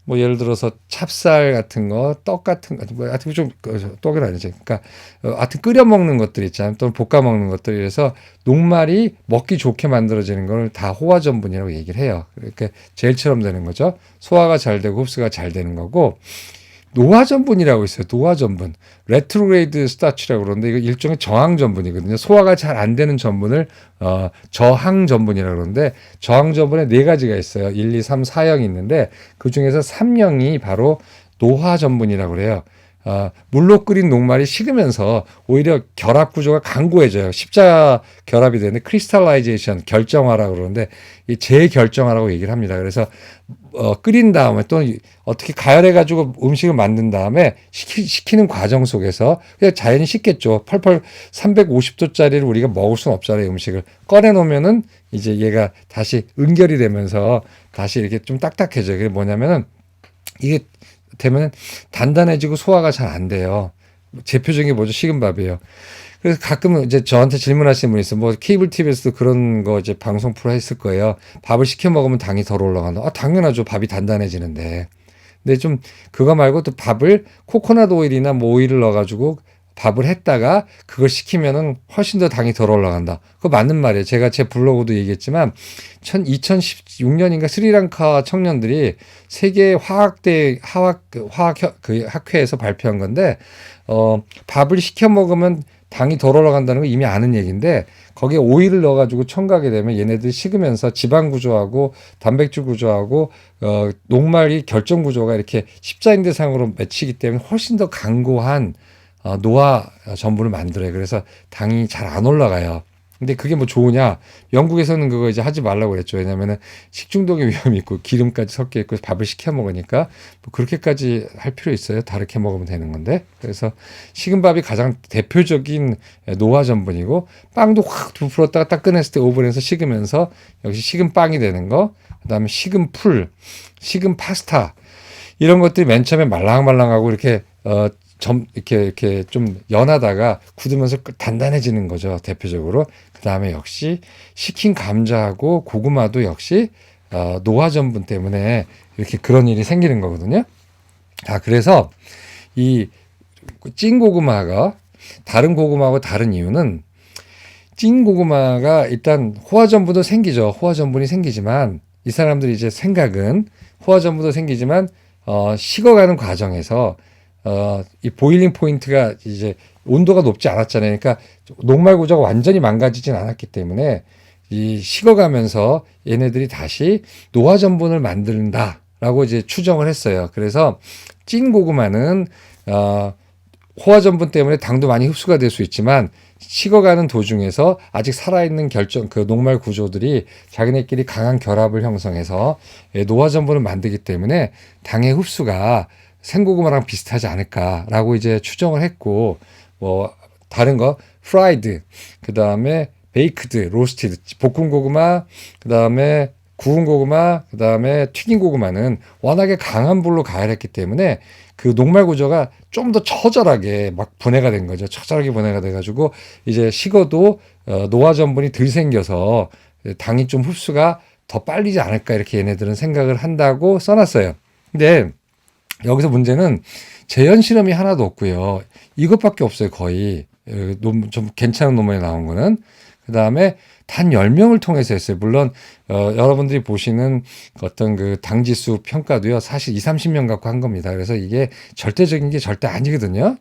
뭐 예를 들어서 찹쌀 같은 거, 떡 같은 거, 뭐 하여튼 좀 떡은 아니지. 그러니까 하여튼 끓여 먹는 것들 있잖아요. 또는 볶아 먹는 것들. 그래서 녹말이 먹기 좋게 만들어지는 걸 다 호화전분이라고 얘기를 해요. 이렇게 젤처럼 되는 거죠. 소화가 잘 되고 흡수가 잘 되는 거고. 노화전분이라고 있어요. 노화전분. 레트로그레이드 스타치라고 그러는데 이거 일종의 저항전분이거든요. 소화가 잘 안 되는 전분을 저항전분이라고 그러는데 저항전분에 4가지가 있어요. 1, 2, 3, 4형이 있는데 그중에서 3형이 바로 노화전분이라고 그래요. 물로 끓인 녹말이 식으면서 오히려 결합 구조가 강고해져요. 십자 결합이 되는데 크리스탈라이제이션, 결정화라고 그러는데 이 재결정화라고 얘기를 합니다. 그래서 끓인 다음에 또 어떻게 가열해가지고 음식을 만든 다음에 식히는 과정 속에서 그냥 자연히 식겠죠. 펄펄 350도짜리를 우리가 먹을 수는 없잖아요. 음식을 꺼내놓으면은 이제 얘가 다시 응결이 되면서 다시 이렇게 좀 딱딱해져요. 그게 뭐냐면은 이게 되면 단단해지고 소화가 잘 안 돼요. 대표적인 게 뭐죠? 식은 밥이에요. 그래서 가끔 이제 저한테 질문하시는 분이 있어요. 뭐 케이블 TV에서도 그런 거 이제 방송 프로 했을 거예요. 밥을 시켜 먹으면 당이 덜 올라간다. 당연하죠. 밥이 단단해지는데. 근데 좀 그거 말고 또 밥을 코코넛 오일이나 뭐 오일을 넣어가지고 밥을 했다가 그걸 식히면은 훨씬 더 당이 덜 올라간다. 그거 맞는 말이에요. 제가 제 블로그도 얘기했지만 2016년인가 스리랑카 청년들이 세계 화학 학회에서 발표한 건데 밥을 식혀 먹으면 당이 덜 올라간다는 거 이미 아는 얘기인데 거기에 오일을 넣어가지고 첨가하게 되면 얘네들이 식으면서 지방 구조하고 단백질 구조하고 녹말이 결정 구조가 이렇게 십자인대상으로 맺히기 때문에 훨씬 더 강고한 노화 전분을 만들어요. 그래서 당이 잘 안 올라가요. 근데 그게 뭐 좋으냐? 영국에서는 그거 이제 하지 말라고 그랬죠. 왜냐면은 식중독의 위험이 있고 기름까지 섞여 있고 밥을 식혀 먹으니까 뭐 그렇게까지 할 필요 있어요? 다르게 먹으면 되는 건데. 그래서 식은 밥이 가장 대표적인 노화 전분이고 빵도 확 부풀었다가 딱 꺼냈을 때 오븐에서 식으면서 역시 식은 빵이 되는 거. 그다음에 식은 풀, 식은 파스타 이런 것들이 맨 처음에 말랑말랑하고 이렇게 이렇게 좀 연하다가 굳으면서 단단해지는 거죠. 대표적으로. 그 다음에 역시 식힌 감자하고 고구마도 역시 노화 전분 때문에 이렇게 그런 일이 생기는 거거든요. 그래서 이 찐 고구마가 다른 고구마하고 다른 이유는 찐 고구마가 일단 호화 전분도 생기죠. 호화 전분이 생기지만 이 사람들이 이제 생각은 호화 전분도 생기지만 식어가는 과정에서 이 보일링 포인트가 이제 온도가 높지 않았잖아요. 그러니까 녹말 구조가 완전히 망가지진 않았기 때문에 이 식어가면서 얘네들이 다시 노화 전분을 만든다라고 이제 추정을 했어요. 그래서 찐 고구마는 호화 전분 때문에 당도 많이 흡수가 될 수 있지만 식어가는 도중에서 아직 살아있는 그 녹말 구조들이 자기네끼리 강한 결합을 형성해서 노화 전분을 만들기 때문에 당의 흡수가 생고구마랑 비슷하지 않을까라고 이제 추정을 했고, 뭐 다른 거 프라이드, 그 다음에 베이크드, 로스티드, 볶은 고구마, 그 다음에 구운 고구마, 그 다음에 튀긴 고구마는 워낙에 강한 불로 가열했기 때문에 그 녹말 구조가 좀 더 처절하게 막 분해가 된 거죠. 처절하게 분해가 돼가지고 이제 식어도 노화 전분이 덜 생겨서 당이 좀 흡수가 더 빨리지 않을까 이렇게 얘네들은 생각을 한다고 써놨어요. 근데 여기서 문제는 재현 실험이 하나도 없고요. 이것밖에 없어요, 거의. 좀 괜찮은 논문에 나온 거는. 그 다음에 단 10명을 통해서 했어요. 물론, 여러분들이 보시는 어떤 그 당지수 평가도요, 사실 20, 30명 갖고 한 겁니다. 그래서 이게 절대적인 게 절대 아니거든요.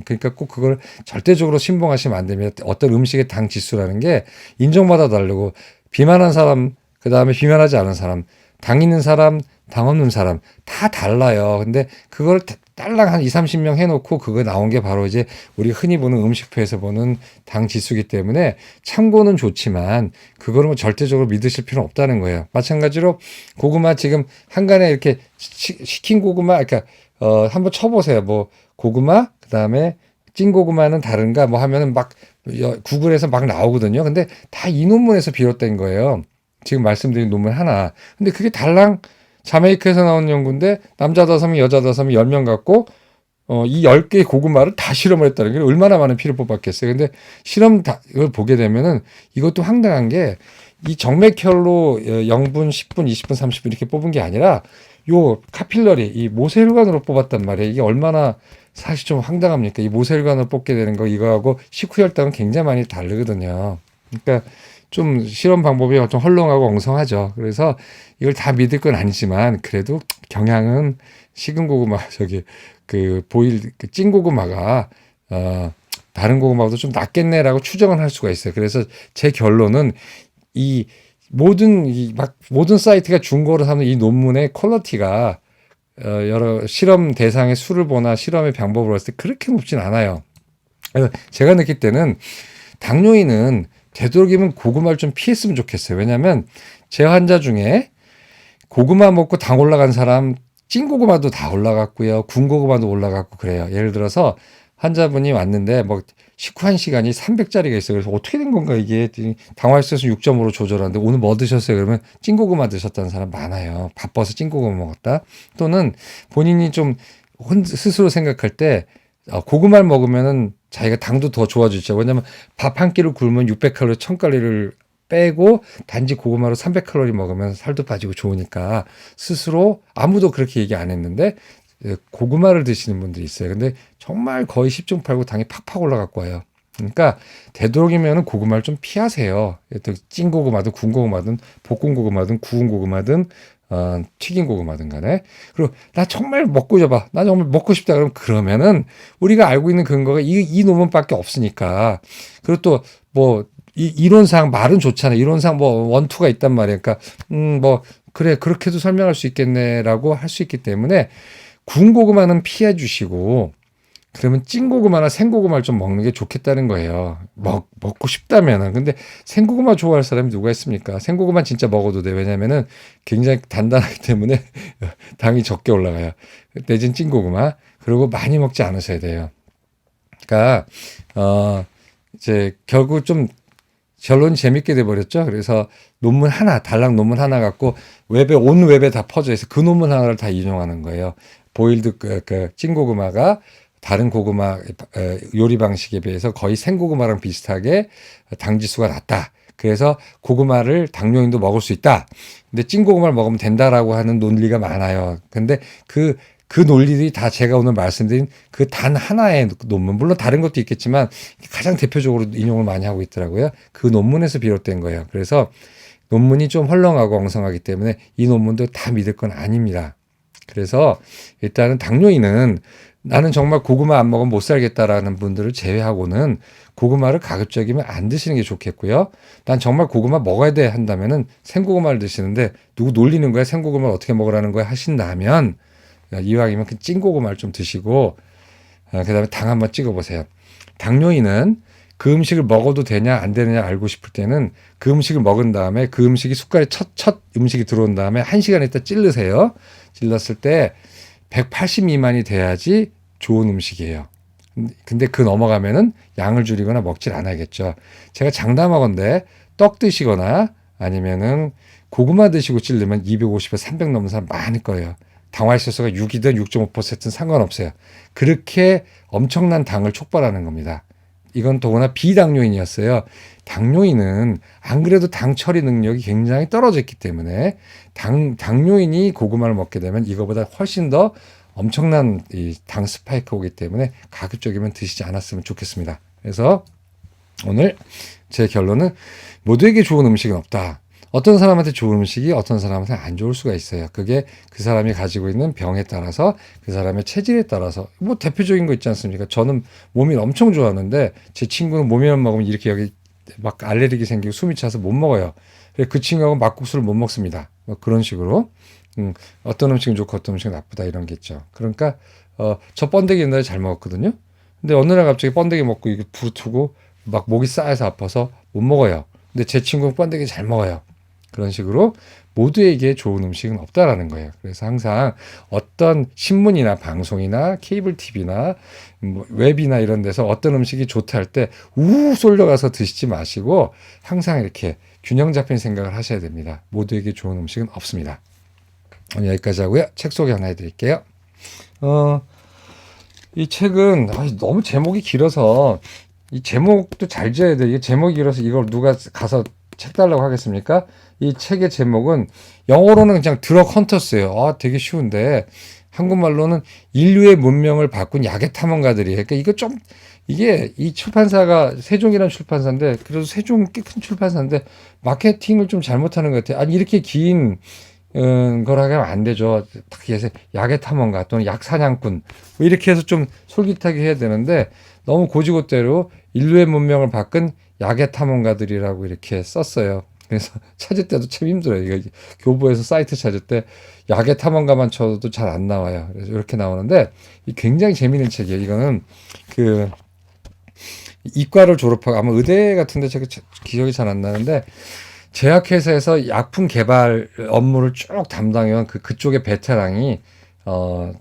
그러니까 꼭 그걸 절대적으로 신봉하시면 안 됩니다. 어떤 음식의 당 지수라는 게 인종마다 다르고, 비만한 사람, 그 다음에 비만하지 않은 사람, 당 있는 사람, 당 없는 사람 다 달라요. 근데 그걸 딸랑 한 2, 30명 해놓고 그거 나온 게 바로 이제 우리가 흔히 보는 음식표에서 보는 당 지수기 때문에 참고는 좋지만 그거를 뭐 절대적으로 믿으실 필요는 없다는 거예요. 마찬가지로 고구마 지금 한간에 이렇게 식힌 고구마, 그러니까 한번 쳐보세요. 뭐 고구마, 그 다음에 찐 고구마는 다른가 뭐 하면은 막 구글에서 막 나오거든요. 근데 다 이 논문에서 비롯된 거예요. 지금 말씀드린 논문 하나. 근데 그게 달랑 자메이카에서 나온 연구인데 남자 5명, 여자 5명 10명 갖고 이 10개의 고구마를 다 실험을 했다는 게 얼마나 많은 피를 뽑았겠어요. 근데 이걸 보게 되면은 이것도 황당한 게 이 정맥혈로 영분 10분, 20분, 30분 이렇게 뽑은 게 아니라 요 카필러리, 이 모세혈관으로 뽑았단 말이에요. 이게 얼마나 사실 좀 황당합니까? 이 모세혈관으로 뽑게 되는 거 이거하고 식후혈당은 굉장히 많이 다르거든요. 그러니까 좀 실험 방법이 좀 헐렁하고 엉성하죠. 그래서 이걸 다 믿을 건 아니지만 그래도 경향은 식은 고구마 그 찐 고구마가 다른 고구마보다 좀 낫겠네라고 추정을 할 수가 있어요. 그래서 제 결론은 이 모든 사이트가 중고로 삼는 이 논문의 퀄리티가 여러 실험 대상의 수를 보나 실험의 방법을 봤을 때 그렇게 높진 않아요. 그래서 제가 느낄 때는 당뇨인은 되도록이면 고구마를 좀 피했으면 좋겠어요. 왜냐하면 제 환자 중에 고구마 먹고 당 올라간 사람 찐고구마도 다 올라갔고요. 군고구마도 올라갔고 그래요. 예를 들어서 환자분이 왔는데 뭐 식후 1시간이 300짜리가 있어요. 그래서 어떻게 된 건가 이게 당화혈색소 6.5로 조절하는데 오늘 뭐 드셨어요? 그러면 찐고구마 드셨다는 사람 많아요. 바빠서 찐고구마 먹었다. 또는 본인이 좀 스스로 생각할 때 고구마를 먹으면은 자기가 당도 더 좋아지죠. 왜냐면 밥 한 끼를 굶으면 600칼로리, 1000칼로리를 빼고 단지 고구마로 300칼로리 먹으면 살도 빠지고 좋으니까 스스로 아무도 그렇게 얘기 안 했는데 고구마를 드시는 분들이 있어요. 근데 정말 거의 10중 8구 당이 팍팍 올라갖고 와요. 그러니까 되도록이면 고구마를 좀 피하세요. 찐 고구마든 군 고구마든 볶은 고구마든 구운 고구마든 튀긴 고구마든 간에. 그리고 나 정말 먹고 싶어. 나 정말 먹고 싶다. 그러면은 우리가 알고 있는 근거가 이 논문밖에 없으니까. 그리고 또 뭐 이론상 말은 좋잖아요. 이론상 뭐 원투가 있단 말이에요. 그러니까 뭐 그래 그렇게도 설명할 수 있겠네라고 할 수 있기 때문에 구운 고구마는 피해 주시고 그러면 찐 고구마나 생 고구마를 좀 먹는 게 좋겠다는 거예요. 먹고 싶다면은. 근데 생 고구마 좋아할 사람이 누가 있습니까? 생 고구마 진짜 먹어도 돼. 왜냐면은 굉장히 단단하기 때문에 당이 적게 올라가요. 내진 찐 고구마. 그리고 많이 먹지 않으셔야 돼요. 그러니까 이제 결국 좀 결론이 재밌게 돼버렸죠. 그래서 논문 하나, 달랑 논문 하나 갖고 온 웹에 다 퍼져 있어. 그 논문 하나를 다 인용하는 거예요. 보일드 찐고구마가 다른 고구마 요리 방식에 비해서 거의 생고구마랑 비슷하게 당지수가 낮다. 그래서 고구마를 당뇨인도 먹을 수 있다. 근데 찐고구마를 먹으면 된다라고 하는 논리가 많아요. 근데 그 논리들이 다 제가 오늘 말씀드린 그 단 하나의 논문, 물론 다른 것도 있겠지만 가장 대표적으로 인용을 많이 하고 있더라고요. 그 논문에서 비롯된 거예요. 그래서 논문이 좀 헐렁하고 엉성하기 때문에 이 논문도 다 믿을 건 아닙니다. 그래서 일단은 당뇨인은 나는 정말 고구마 안 먹으면 못 살겠다라는 분들을 제외하고는 고구마를 가급적이면 안 드시는 게 좋겠고요. 난 정말 고구마 먹어야 돼 한다면은 생고구마를 드시는데 누구 놀리는 거야? 생고구마를 어떻게 먹으라는 거야? 하신다면 이왕이면 그 찐고구마를 좀 드시고 그다음에 당 한번 찍어보세요. 당뇨인은 그 음식을 먹어도 되냐 안 되느냐 알고 싶을 때는 그 음식을 먹은 다음에 그 음식이 숟갈에 첫 음식이 들어온 다음에 1시간 있다 찔르세요. 찔렀을 때 180 미만이 돼야지 좋은 음식이에요. 근데 그 넘어가면은 양을 줄이거나 먹질 않아야겠죠. 제가 장담하건대 떡 드시거나 아니면은 고구마 드시고 찔르면 250에서 300 넘는 사람 많을 거예요. 당화혈소가 6이든 6.5%는 상관없어요. 그렇게 엄청난 당을 촉발하는 겁니다. 이건 더구나 비당뇨인이었어요. 당뇨인은 안 그래도 당 처리 능력이 굉장히 떨어졌기 때문에 당뇨인이 고구마를 먹게 되면 이거보다 훨씬 더 엄청난 이 당 스파이크가 오기 때문에 가급적이면 드시지 않았으면 좋겠습니다. 그래서 오늘 제 결론은 모두에게 좋은 음식은 없다. 어떤 사람한테 좋은 음식이 어떤 사람한테 안 좋을 수가 있어요. 그게 그 사람이 가지고 있는 병에 따라서 그 사람의 체질에 따라서 뭐 대표적인 거 있지 않습니까? 저는 모밀 엄청 좋아하는데 제 친구는 모밀만 먹으면 이렇게 여기 막 알레르기 생기고 숨이 차서 못 먹어요. 그 친구하고 막국수를 못 먹습니다. 뭐 그런 식으로 어떤 음식은 좋고 어떤 음식은 나쁘다 이런 게 있죠. 그러니까 저 번데기 옛날에 잘 먹었거든요. 근데 어느 날 갑자기 번데기 먹고 이게 부르트고 막 목이 싸해서 아파서 못 먹어요. 근데 제 친구는 번데기 잘 먹어요. 그런 식으로 모두에게 좋은 음식은 없다라는 거예요. 그래서 항상 어떤 신문이나 방송이나 케이블 TV나 뭐 웹이나 이런 데서 어떤 음식이 좋다 할 때 우우 쏠려가서 드시지 마시고 항상 이렇게 균형 잡힌 생각을 하셔야 됩니다. 모두에게 좋은 음식은 없습니다. 오늘 여기까지 하고요. 책 소개 하나 해드릴게요. 이 책은 너무 제목이 길어서 이 제목도 잘 지어야 돼. 이게 제목이 길어서 이걸 누가 가서 책 달라고 하겠습니까? 이 책의 제목은 영어로는 그냥 드럭 헌터스예요. 되게 쉬운데 한국말로는 인류의 문명을 바꾼 약의 탐험가들이. 그러니까 이게 이 출판사가 세종이라는 출판사인데 그래도 세종 꽤 큰 출판사인데 마케팅을 좀 잘못하는 것 같아요. 아니 이렇게 긴 걸 하면 안 되죠. 특히 약의 탐험가 또는 약 사냥꾼 뭐 이렇게 해서 좀 솔깃하게 해야 되는데 너무 고지고대로 인류의 문명을 바꾼 약의 탐험가들이라고 이렇게 썼어요. 그래서 찾을 때도 참 힘들어요. 이거 교보에서 사이트 찾을 때 약의 탐험가만 쳐도 잘 안 나와요. 그래서 이렇게 나오는데 굉장히 재미있는 책이에요. 이거는 그 이과를 졸업하고 아마 의대 같은데 제가 기억이 잘 안 나는데 제약회사에서 약품 개발 업무를 쭉 담당해온 그쪽의 베테랑이 어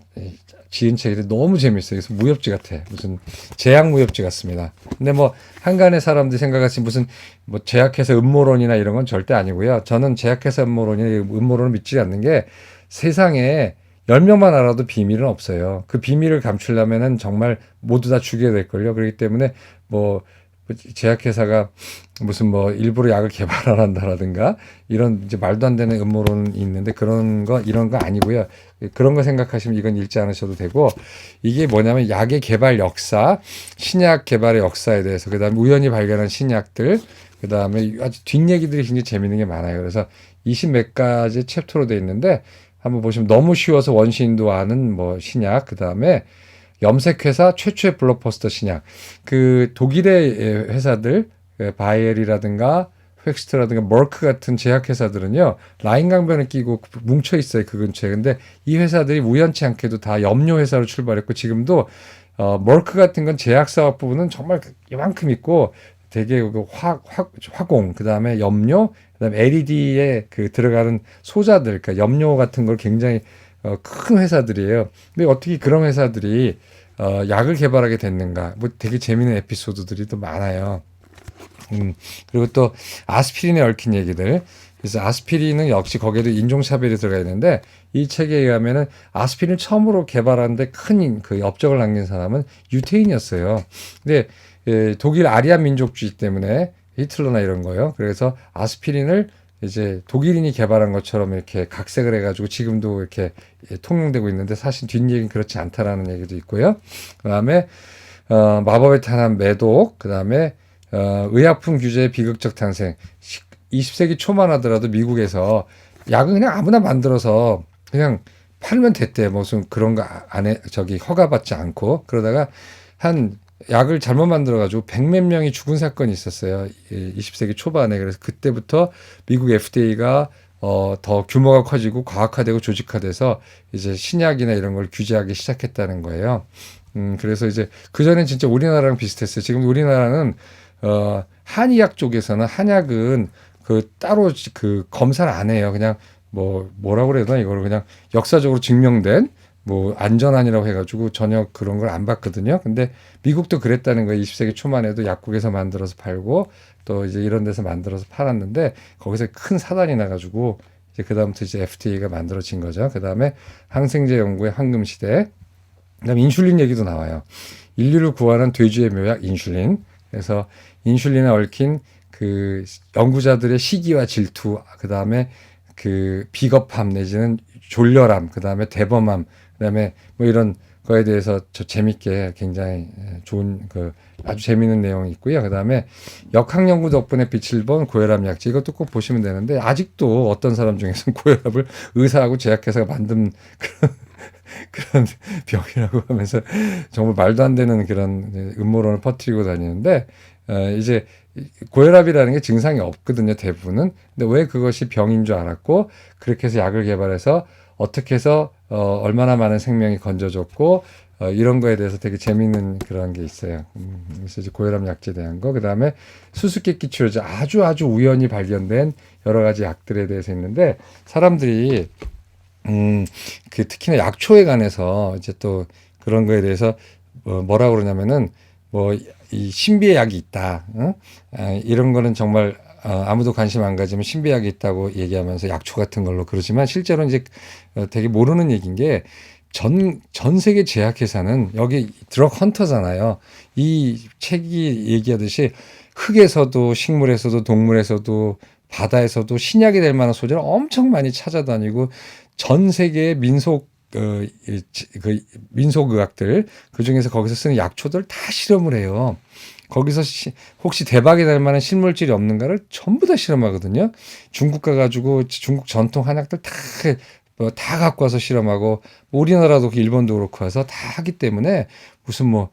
지은 책이 너무 재밌어요. 그래서 무협지 같아. 무슨 제약 무협지 같습니다. 근데 뭐 한간의 사람들이 생각하신 무슨 뭐 제약회사 음모론이나 이런 건 절대 아니고요. 저는 제약회사 음모론이나 음모론을 믿지 않는 게 세상에 10명만 알아도 비밀은 없어요. 그 비밀을 감추려면은 정말 모두 다 죽여야 될걸요. 그렇기 때문에 뭐 제약회사가 무슨 뭐 일부러 약을 개발 안 한다라든가 이런 이제 말도 안 되는 음모론이 있는데 그런 거 이런 거 아니고요. 그런 거 생각하시면 이건 읽지 않으셔도 되고 이게 뭐냐면 약의 개발 역사, 신약 개발의 역사에 대해서 그다음에 우연히 발견한 신약들 그다음에 아주 뒷얘기들이 굉장히 재밌는 게 많아요. 그래서 20 몇 가지 챕터로 돼 있는데 한번 보시면 너무 쉬워서 원시인도 아는 뭐 신약 그다음에 염색회사 최초의 블록버스터 신약. 그 독일의 회사들, 바이엘이라든가 획스트라든가 머크 같은 제약회사들은요, 라인 강변을 끼고 뭉쳐 있어요, 그 근처에. 근데 이 회사들이 우연치 않게도 다 염료 회사로 출발했고, 지금도, 머크 같은 건 제약사업 부분은 정말 이만큼 있고, 되게 그 화공, 그 다음에 염료, 그 다음에 LED에 그 들어가는 소자들, 그러니까 염료 같은 걸 굉장히 큰 회사들이에요. 근데 어떻게 그런 회사들이 약을 개발하게 됐는가? 뭐 되게 재미있는 에피소드들이 또 많아요. 그리고 또 아스피린에 얽힌 얘기들. 그래서 아스피린은 역시 거기에도 인종차별이 들어가 있는데 이 책에 의하면은 아스피린을 처음으로 개발하는데 큰 그 업적을 남긴 사람은 유태인이었어요. 근데 독일 아리안 민족주의 때문에 히틀러나 이런 거요. 그래서 아스피린을 이제 독일인이 개발한 것처럼 이렇게 각색을 해가지고 지금도 이렇게 통용되고 있는데 사실 뒷얘기는 그렇지 않다라는 얘기도 있고요. 그다음에 마법의 탄환 매독, 그다음에 의약품 규제의 비극적 탄생. 20세기 초만 하더라도 미국에서 약은 그냥 아무나 만들어서 그냥 팔면 됐대. 무슨 그런 거 안에 저기 허가받지 않고 그러다가 한 약을 잘못 만들어가지고 100몇 명이 죽은 사건이 있었어요. 20세기 초반에. 그래서 그때부터 미국 FDA가 더 규모가 커지고 과학화되고 조직화돼서 이제 신약이나 이런 걸 규제하기 시작했다는 거예요. 그래서 이제 그전엔 진짜 우리나라랑 비슷했어요. 지금 우리나라는 한의학 쪽에서는 한약은 그 따로 그 검사를 안 해요. 그냥 뭐라고 그래야 되나 이거를 그냥 역사적으로 증명된 뭐 안전한이라고 해가지고 전혀 그런 걸 안 봤거든요. 근데 미국도 그랬다는 거예요. 20세기 초만 해도 약국에서 만들어서 팔고 또 이제 이런 데서 만들어서 팔았는데 거기서 큰 사단이 나가지고 이제 그다음부터 이제 FDA가 만들어진 거죠. 그다음에 항생제 연구의 황금 시대. 그다음에 인슐린 얘기도 나와요. 인류를 구하는 돼지의 묘약 인슐린. 그래서 인슐린에 얽힌 그 연구자들의 시기와 질투, 그다음에 그 비겁함 내지는 졸렬함, 그다음에 대범함, 그다음에 뭐 이런 거에 대해서 저 재밌게 굉장히 좋은 그 아주 재미있는 내용이 있고요. 그다음에 역학 연구 덕분에 빛을 본 고혈압 약제 이것도 꼭 보시면 되는데 아직도 어떤 사람 중에서는 고혈압을 의사하고 제약회사가 만든 그런 병이라고 하면서 정말 말도 안 되는 그런 음모론을 퍼뜨리고 다니는데 이제 고혈압이라는 게 증상이 없거든요, 대부분은. 근데 왜 그것이 병인 줄 알았고 그렇게 해서 약을 개발해서 어떻게 해서 얼마나 많은 생명이 건져졌고 이런 거에 대해서 되게 재밌는 그런 게 있어요. 그래서 이제 고혈압 약제에 대한 거, 그 다음에 수수께끼 치료제 아주 우연히 발견된 여러 가지 약들에 대해서 있는데 사람들이 그 특히나 약초에 관해서 이제 또 그런 거에 대해서 뭐라 그러냐면은 뭐 이 신비의 약이 있다. 응? 이런 거는 정말 아무도 관심 안 가지면 신비약이 있다고 얘기하면서 약초 같은 걸로 그러지만 실제로 이제 되게 모르는 얘기인 게 전 세계 제약회사는 여기 드럭 헌터잖아요. 이 책이 얘기하듯이 흙에서도 식물에서도 동물에서도 바다에서도 신약이 될 만한 소재를 엄청 많이 찾아다니고 전 세계의 그 민속의학들 그 중에서 거기서 쓰는 약초들 다 실험을 해요. 거기서 혹시 대박이 날 만한 신물질이 없는가를 전부 다 실험하거든요. 중국 가가지고 중국 전통 한약들 다 갖고 와서 실험하고 우리나라도 일본도 그렇고 해서 다 하기 때문에 무슨 뭐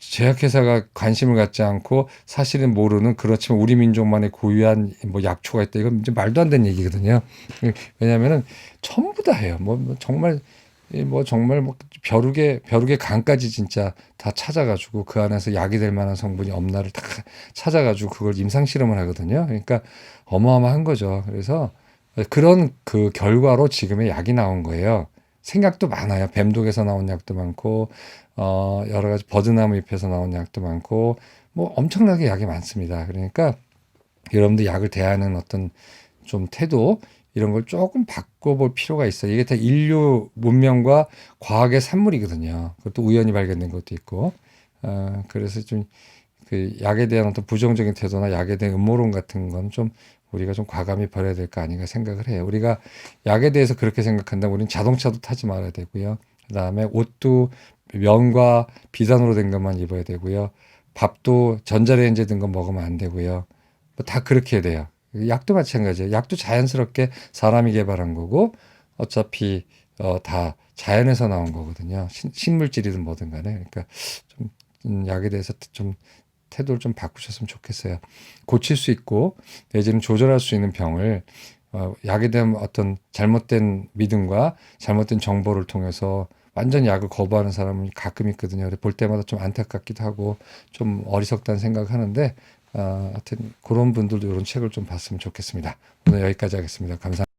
제약회사가 관심을 갖지 않고 사실은 모르는 그렇지만 우리 민족만의 고유한 뭐 약초가 있다. 이건 이제 말도 안 되는 얘기거든요. 왜냐하면은 전부 다 해요. 정말 뭐 정말 뭐 벼룩의 간까지 진짜 다 찾아가지고 그 안에서 약이 될 만한 성분이 없나를 다 찾아가지고 그걸 임상 실험을 하거든요. 그러니까 어마어마한 거죠. 그래서 그런 그 결과로 지금의 약이 나온 거예요. 생약도 많아요. 뱀독에서 나온 약도 많고, 여러 가지 버드나무 잎에서 나온 약도 많고, 뭐 엄청나게 약이 많습니다. 그러니까 여러분들 약을 대하는 어떤 좀 태도, 이런 걸 조금 바꿔볼 필요가 있어요. 이게 다 인류 문명과 과학의 산물이거든요. 그것도 우연히 발견된 것도 있고, 그래서 좀 그 약에 대한 어떤 부정적인 태도나 약에 대한 음모론 같은 건 좀 우리가 좀 과감히 버려야 될 거 아닌가 생각을 해요. 우리가 약에 대해서 그렇게 생각한다면 우리는 자동차도 타지 말아야 되고요. 그다음에 옷도 면과 비단으로 된 것만 입어야 되고요. 밥도 전자레인지에 든 거 먹으면 안 되고요. 뭐 다 그렇게 해야 돼요. 약도 마찬가지예요. 약도 자연스럽게 사람이 개발한 거고 어차피 다 자연에서 나온 거거든요. 식물질이든 뭐든 간에. 그러니까 좀 약에 대해서 좀 태도를 좀 바꾸셨으면 좋겠어요. 고칠 수 있고 내지는 조절할 수 있는 병을 약에 대한 어떤 잘못된 믿음과 잘못된 정보를 통해서 완전 약을 거부하는 사람이 가끔 있거든요. 볼 때마다 좀 안타깝기도 하고 좀 어리석다는 생각을 하는데 하여튼 그런 분들도 이런 책을 좀 봤으면 좋겠습니다. 오늘 여기까지 하겠습니다. 감사합니다.